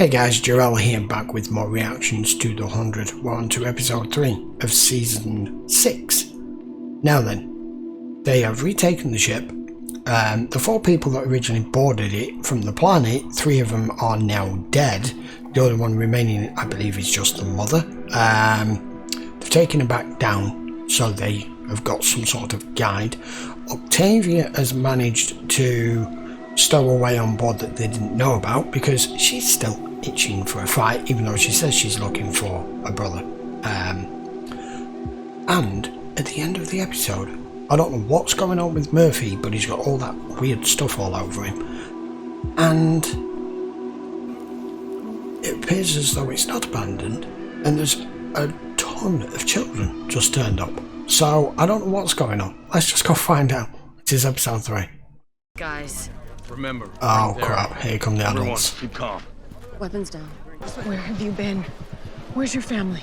Hey guys, Gabriel here, back with more reactions to The 100. We're on to episode 3 of season 6. Now then, they have retaken the ship. The 4 people that originally boarded it from the planet, 3 of them are now dead. The only one remaining, I believe, is just the mother. They've taken it back down, so they have got some sort of guide. Octavia has managed to stow away on board that they didn't know about, because she's still itching for a fight, even though she says she's looking for a brother. And at the end of the episode, I don't know what's going on with Murphy, but he's got all that weird stuff all over him, and it appears as though it's not abandoned, and there's a ton of children just turned up. So I don't know what's going on. Let's just go find out. It is episode 3. Guys, remember. Oh crap, here come the adults. Keep calm. weapons down. Where have you been? Where's your family?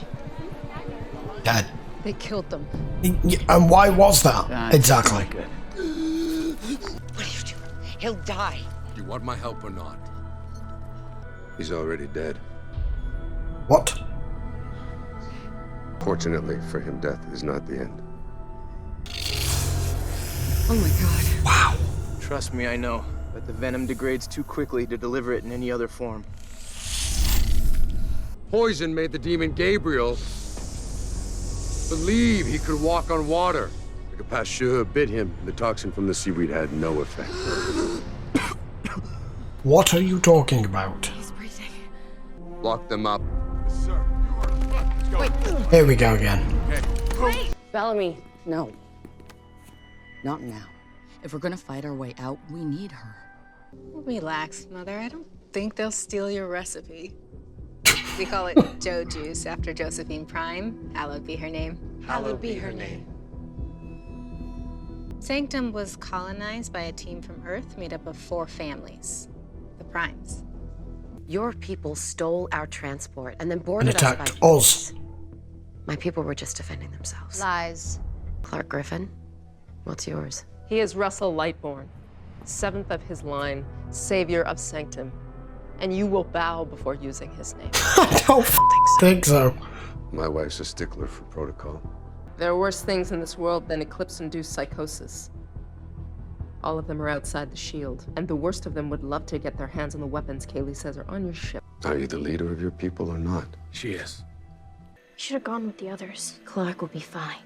Dead. They killed them. And why was that? Exactly. What are you doing? He'll die. You want my help or not? He's already dead. What? Fortunately for him, death is not the end. Oh my god. Wow. Trust me, I know. But the venom degrades too quickly to deliver it in any other form. Poison made the demon Gabriel believe he could walk on water. The Pashur bit him. The toxin from the seaweed had no effect. What are you talking about? He's breathing. Lock them up. Wait. Here we go again. Bellamy, no. Not now. If we're gonna fight our way out, we need her. Relax, Mother. I don't think they'll steal your recipe. We call it Joe Juice after Josephine Prime. Hallowed be her name. Hallowed be her name. Sanctum was colonized by a team from Earth made up of 4 families. The Primes. Your people stole our transport and then And boarded attacked us by us. My people were just defending themselves. Lies. Clarke Griffin, what's yours? He is Russell Lightborn, 7th of his line, savior of Sanctum. And you will bow before using his name. I don't think so. My wife's a stickler for protocol. There are worse things in this world than eclipse-induced psychosis. All of them are outside the shield, and the worst of them would love to get their hands on the weapons Kaylee says are on your ship. Are you the leader of your people or not? She is. You should have gone with the others. Clarke will be fine.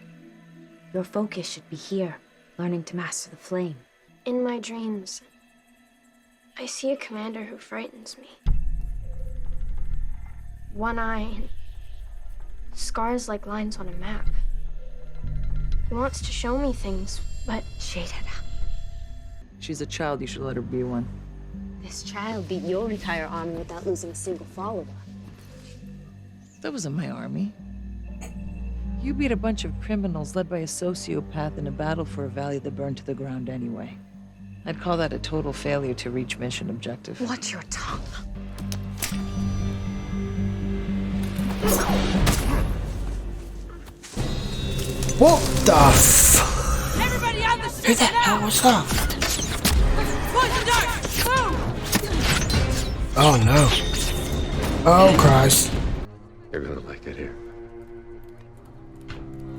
Your focus should be here, learning to master the flame. In my dreams, I see a commander who frightens me. One eye and scars like lines on a map. He wants to show me things, but Shade it. She's a child, you should let her be one. This child beat your entire army without losing a single follower. That wasn't my army. You beat a bunch of criminals led by a sociopath in a battle for a valley that burned to the ground anyway. I'd call that a total failure to reach mission objective. Watch your tongue. What the f... Everybody on the ship! Who the hell was that? Poison dart! Boom! Oh no. Oh Christ. You're gonna like it here.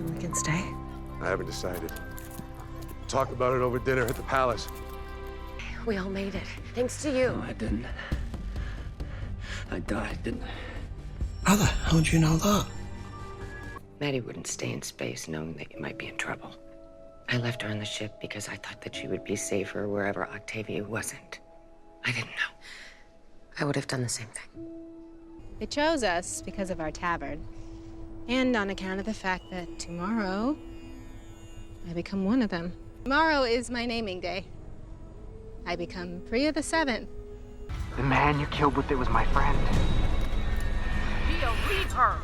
We can stay? I haven't decided. Talk about it over dinner at the palace. We all made it, thanks to you. No, I didn't. I died, didn't I? How the hell do you know that? Maddie wouldn't stay in space knowing that you might be in trouble. I left her on the ship because I thought that she would be safer wherever Octavia wasn't. I didn't know. I would have done the same thing. They chose us because of our tavern, and on account of the fact that tomorrow, I become one of them. Tomorrow is my naming day. I become Priya the 7th. The man you killed with it was my friend. Geo, leave her!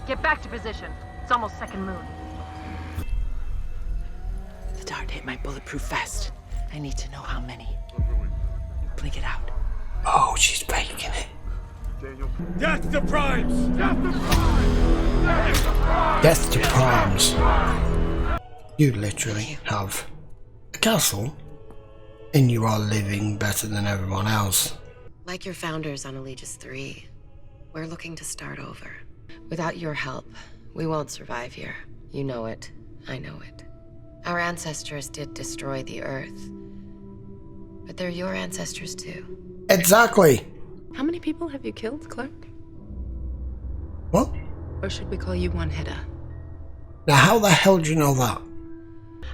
Get back to position. It's almost second moon. The dart hit my bulletproof vest. I need to know how many. Blink it out. Oh, she's baking it. Death to Primes! Death to Primes. You literally have a castle and you are living better than everyone else. Like your founders on Aegis 3, we're looking to start over. Without your help, we won't survive here. You know it. I know it. Our ancestors did destroy the Earth. But they're your ancestors too. Exactly. How many people have you killed, Clarke? What? Or should we call you one-hitter? Now, how the hell do you know that?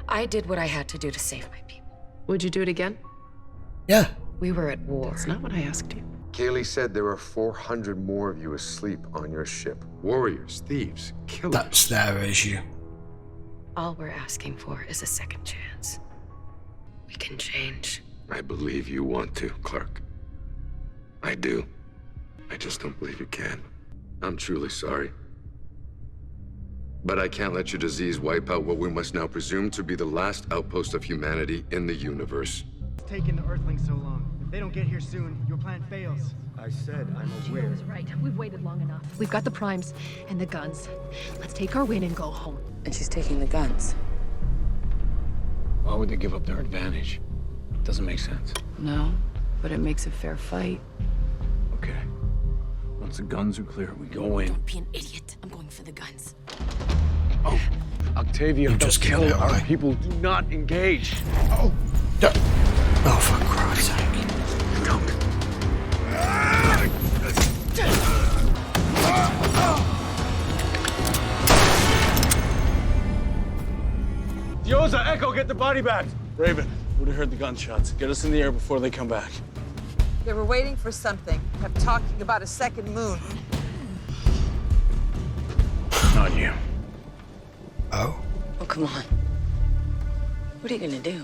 I did what I had to do to save my people. Would you do it again? Yeah. We were at war. That's not what I asked you. Kaylee said there are 400 more of you asleep on your ship. Warriors, thieves, killers. That's their issue. All we're asking for is a second chance. We can change. I believe you want to, Clarke. I do. I just don't believe you can. I'm truly sorry. But I can't let your disease wipe out what we must now presume to be the last outpost of humanity in the universe. It's taken the Earthlings so long. If they don't get here soon, your plan fails. I said I'm aware. Gio was right. We've waited long enough. We've got the primes and the guns. Let's take our win and go home. And she's taking the guns. Why would they give up their advantage? Doesn't make sense. No, but it makes a fair fight. Okay. Once the guns are clear, we go in. Don't be an idiot. I'm going for the guns. Oh, Octavia, just kill kill our right? people. Do not engage. Oh, oh, for Christ's sake. Dioza, Echo, get the body back. Raven, would have heard the gunshots. Get us in the air before they come back. They were waiting for something. Kept talking about a second moon. Not you. Oh? Oh, come on. What are you gonna do?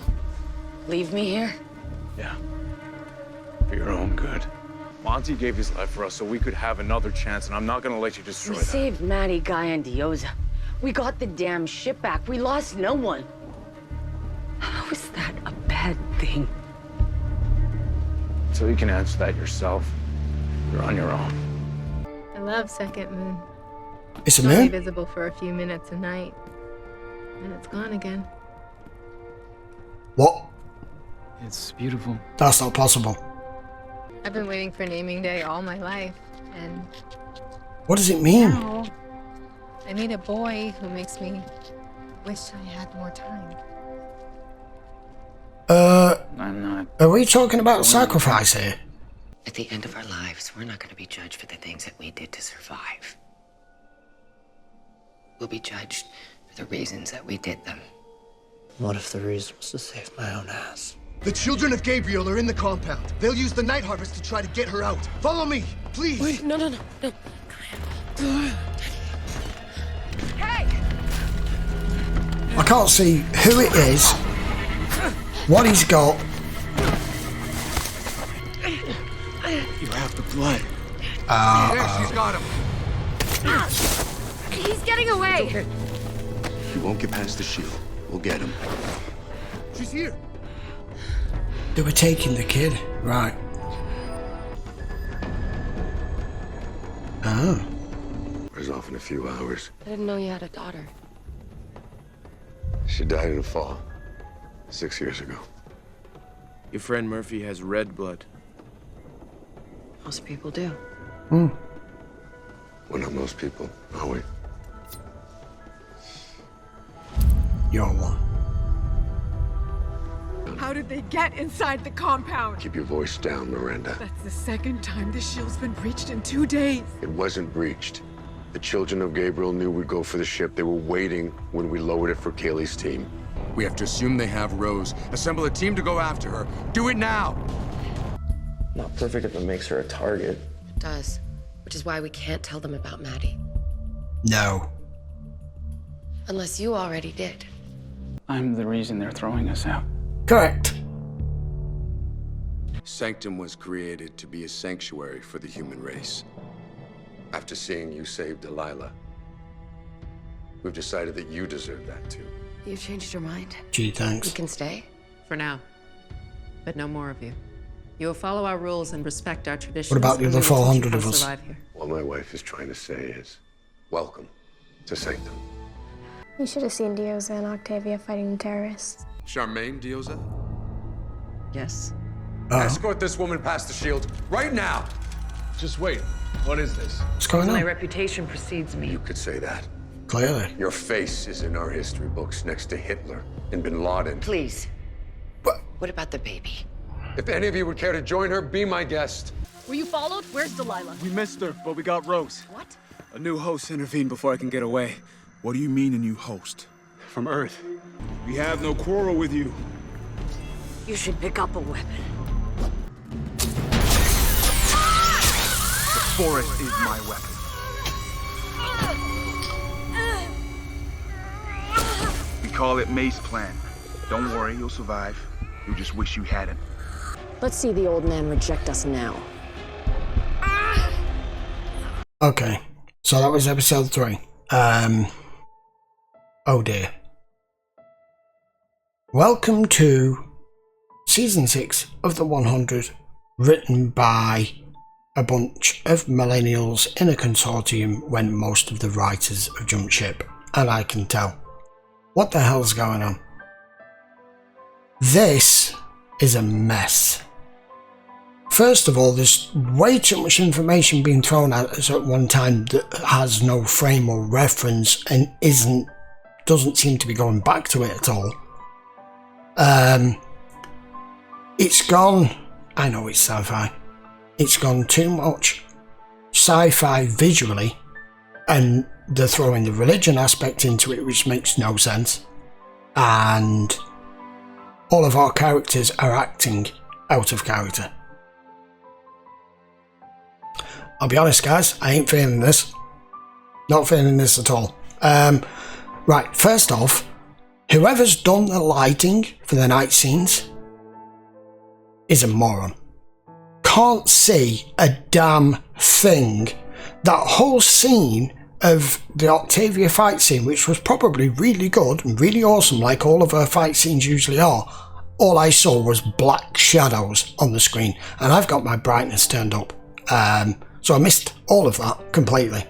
Leave me here? Yeah. For your own good. Monty gave his life for us so we could have another chance, and I'm not gonna let you destroy We that. saved Maddie, Guy, and Dioza. We got the damn ship back. We lost no one. How is that a bad thing? So you can answer that yourself. You're on your own. I love Second Moon. It's a It's only moon? visible for a few minutes a night, and it's gone again. What? It's beautiful. That's not possible. I've been waiting for naming day all my life, and What does it mean? now I meet a boy who makes me wish I had more time. I'm not. Are we talking about sacrifice here? At the end of our lives, we're not going to be judged for the things that we did to survive. We'll be judged for the reasons that we did them. What if the reason was to save my own ass? The children of Gabriel are in the compound. They'll use the Night Harvest to try to get her out. Follow me, please. Wait, no. Hey! I can't see who it is, what he's got. You have the blood. There, she's got him. He's getting away! He won't get past the shield. We'll get him. She's here. They were taking the kid, right. Oh. We're off in a few hours. I didn't know you had a daughter. She died in the fall. 6 years ago. Your friend Murphy has red blood. Most people do. Hmm. We're not most people, are we? You're one. How did they get inside the compound? Keep your voice down, Miranda. That's the second time the shield's been breached in 2 days. It wasn't breached. The children of Gabriel knew we'd go for the ship. They were waiting when we lowered it for Kaylee's team. We have to assume they have Rose. Assemble a team to go after her. Do it now. Not perfect if it makes her a target. It does. Which is why we can't tell them about Maddie. No. Unless you already did. I'm the reason they're throwing us out. Correct. Sanctum was created to be a sanctuary for the human race. After seeing you save Delilah, we've decided that you deserve that too. You've changed your mind? Gee, thanks. You can stay? For now. But no more of you. You'll follow our rules and respect our traditions. What about the and other we will teach you 400 how of to us? survive here. What my wife is trying to say is, welcome to Sanctum. You should have seen Dioza and Octavia fighting the terrorists. Charmaine Dioza? Yes. Escort this woman past the shield right now. Just wait. What is this? What's going My on? reputation precedes me. You could say that. Clearly. Your face is in our history books next to Hitler and Bin Laden. Please. What about the baby? If any of you would care to join her, be my guest. Were you followed? Where's Delilah? We missed her, but we got Rose. What? A new host intervened before I can get away. What do you mean a new host? From Earth. We have no quarrel with you. You should pick up a weapon. The forest is my weapon. We call it Mace Plan. Don't worry, you'll survive. You just wish you hadn't. Let's see the old man reject us now. Okay, so that was episode 3. Oh dear. Welcome to season 6 of the 100, written by a bunch of millennials in a consortium when most of the writers have jumped ship, and I can tell. What the hell's going on? This is a mess. First of all, there's way too much information being thrown at us at one time that has no frame or reference and doesn't seem to be going back to it at all. It's gone, I know it's sci-fi, it's gone too much sci-fi visually, and they're throwing the religion aspect into it, which makes no sense, and all of our characters are acting out of character. I'll be honest guys, I ain't feeling this. Not feeling this at all. Right, first off, whoever's done the lighting for the night scenes is a moron. Can't see a damn thing. That whole scene of the Octavia fight scene, which was probably really good and really awesome like all of her fight scenes usually are, all I saw was black shadows on the screen, and I've got my brightness turned up. So I missed all of that completely.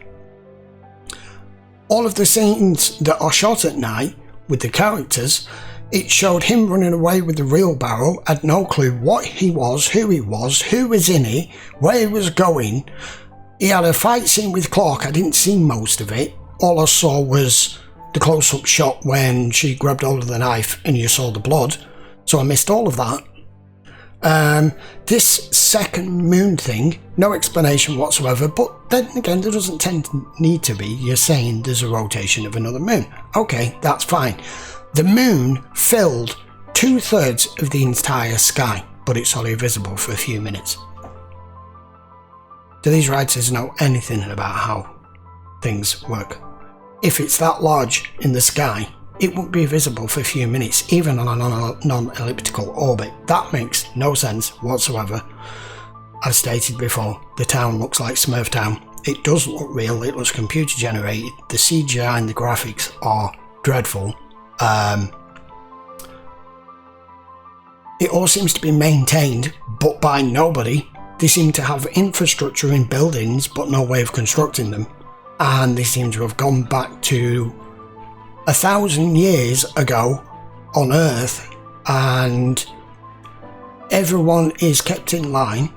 All of the scenes that are shot at night with the characters, it showed him running away with the wheelbarrow, had no clue what he was, who was in it, where he was going. He had a fight scene with Clarke, I didn't see most of it. All I saw was the close-up shot when she grabbed hold of the knife and you saw the blood, so I missed all of that. This second moon thing, no explanation whatsoever, but then again there doesn't tend to need to be. You're saying there's a rotation of another moon. Okay, that's fine. The moon filled 2/3 of the entire sky, but it's only visible for a few minutes. Do these writers know anything about how things work? If it's that large in the sky, it won't be visible for a few minutes, even on a non-elliptical orbit. That makes no sense whatsoever. I've stated before, the town looks like Smurf Town. It doesn't look real, it looks computer generated. The CGI and the graphics are dreadful. It all seems to be maintained, but by nobody. They seem to have infrastructure in buildings, but no way of constructing them. And they seem to have gone back to 1,000 years ago on Earth, and everyone is kept in line.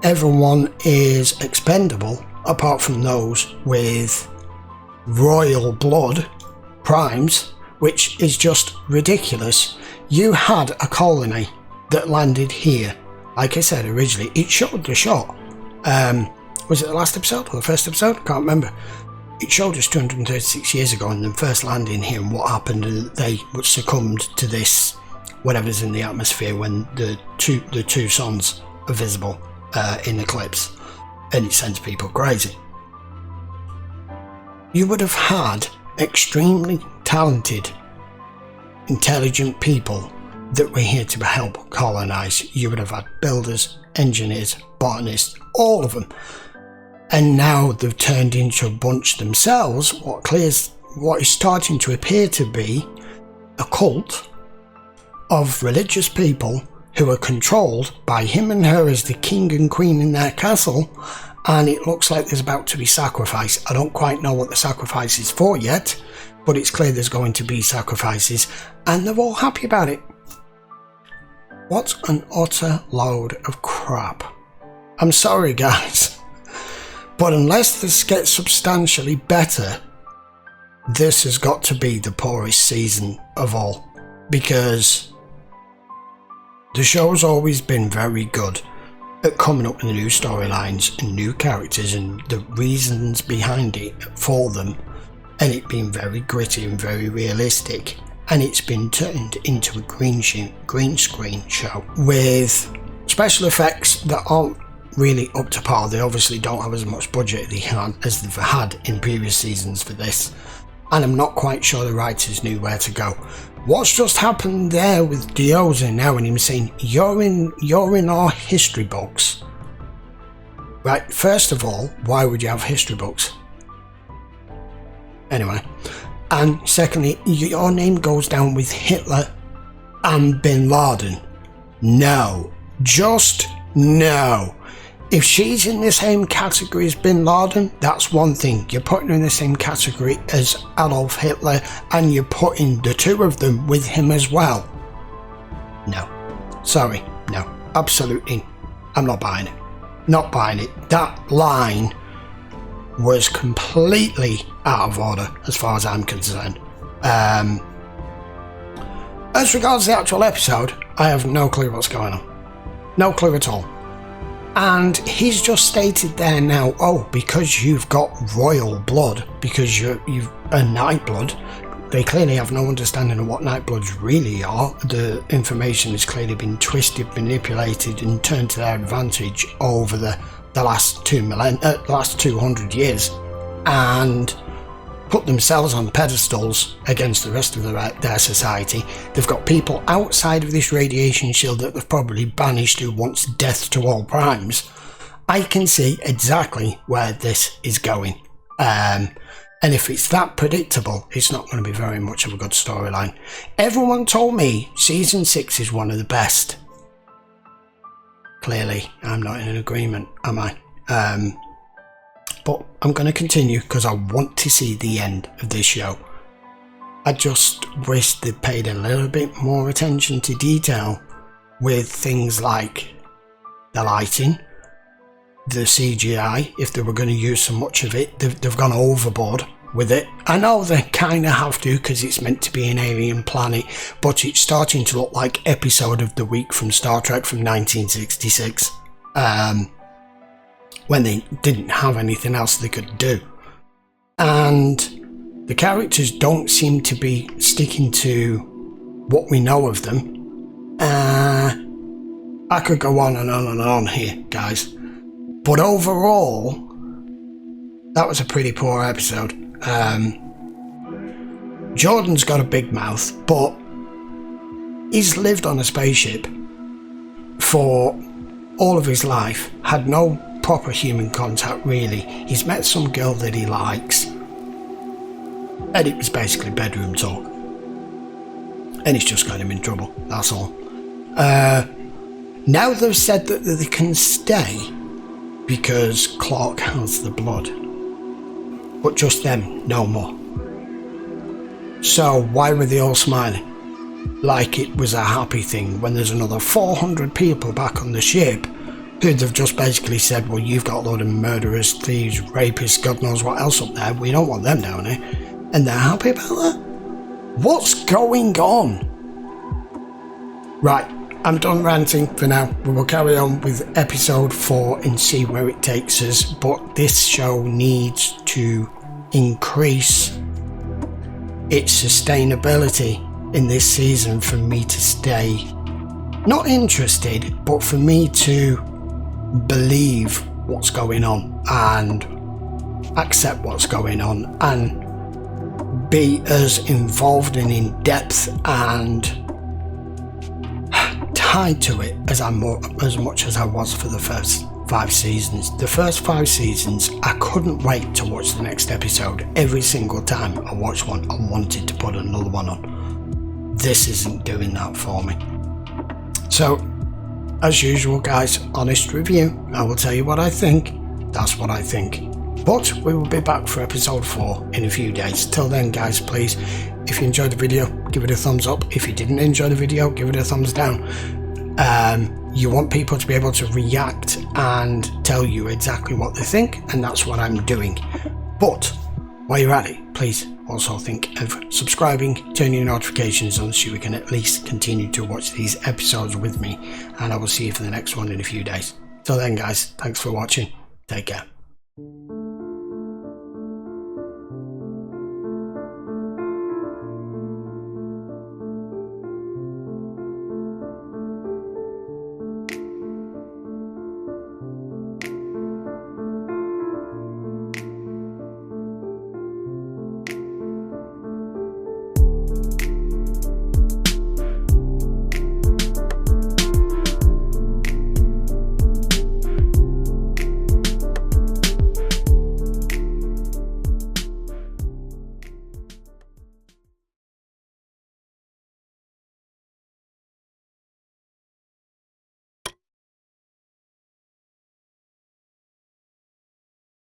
Everyone is expendable, apart from those with royal blood, primes, which is just ridiculous. You had a colony that landed here. Like I said originally, it showed the shot. Was it the last episode or the first episode? I can't remember. It showed us 236 years ago and them first landing here and what happened, and they succumbed to this, whatever's in the atmosphere when the two suns are visible in eclipse, and it sends people crazy. You would have had extremely talented, intelligent people that were here to help colonize. You would have had builders, engineers, botanists, all of them. And now they've turned into a bunch themselves, what is starting to appear to be a cult of religious people who are controlled by him and her as the king and queen in their castle, and it looks like there's about to be sacrifice. I don't quite know what the sacrifice is for yet, but it's clear there's going to be sacrifices, and they're all happy about it. What an utter load of crap. I'm sorry guys, but unless this gets substantially better, this has got to be the poorest season of all, because the show's always been very good at coming up with new storylines and new characters and the reasons behind it for them, and it being very gritty and very realistic, and it's been turned into a green screen show with special effects that aren't really up to par. They obviously don't have as much budget as they've had in previous seasons for this, and I'm not quite sure the writers knew where to go. What's just happened there with Dioza now and him saying, you're in our history books. Right, first of all, why would you have history books? Anyway, and secondly, your name goes down with Hitler and Bin Laden. No, just no. If she's in the same category as Bin Laden, that's one thing. You're putting her in the same category as Adolf Hitler, and you're putting the two of them with him as well. No. Sorry. No. Absolutely. I'm not buying it. Not buying it. That line was completely out of order as far as I'm concerned. As regards the actual episode, I have no clue what's going on. No clue at all. And he's just stated there now, oh, because you've got royal blood, because you've a Nightblood, they clearly have no understanding of what Nightbloods really are. The information has clearly been twisted, manipulated, and turned to their advantage over the last 200 years, and put themselves on pedestals against the rest of their society. They've got people outside of this radiation shield that they've probably banished who wants death to all primes. I can see exactly where this is going. And if it's that predictable, it's not going to be very much of a good storyline. Everyone told me season 6 is one of the best. Clearly, I'm not in agreement, am I? But I'm going to continue because I want to see the end of this show. I just wish they paid a little bit more attention to detail with things like the lighting, the CGI. If they were going to use so much of it, they've gone overboard with it. I know they kind of have to because it's meant to be an alien planet, but it's starting to look like episode of the week from Star Trek from 1966. When they didn't have anything else they could do. And the characters don't seem to be sticking to what we know of them. I could go on and on and on here, guys. But overall, that was a pretty poor episode. Jordan's got a big mouth, but he's lived on a spaceship for all of his life, had no proper human contact really. He's met some girl that he likes, and it was basically bedroom talk, and it's just got him in trouble, that's all. Now they've said that they can stay because Clarke has the blood, but just them, no more. So why were they all smiling like it was a happy thing when there's another 400 people back on the ship who they've just basically said, well, you've got a load of murderers, thieves, rapists, God knows what else up there. We don't want them down here. And they're happy about that? What's going on? Right, I'm done ranting for now. We will carry on with episode 4 and see where it takes us. But this show needs to increase its sustainability in this season for me to stay not interested, but for me to believe what's going on and accept what's going on and be as involved and in depth and tied to it as much as I was for the first 5 seasons. The first 5 seasons, I couldn't wait to watch the next episode. Every single time I watched one, I wanted to put another one on. This isn't doing that for me. So, as usual guys, honest review. I will tell you what I think. That's what I think. But we will be back for episode 4 in a few days. Till then guys, please, if you enjoyed the video, give it a thumbs up. If you didn't enjoy the video, give it a thumbs down. You want people to be able to react and tell you exactly what they think, and that's what I'm doing. But while you're at it, please also think of subscribing, turning your notifications on so you can at least continue to watch these episodes with me, and I will see you for the next one in a few days. Till then guys, thanks for watching, take care.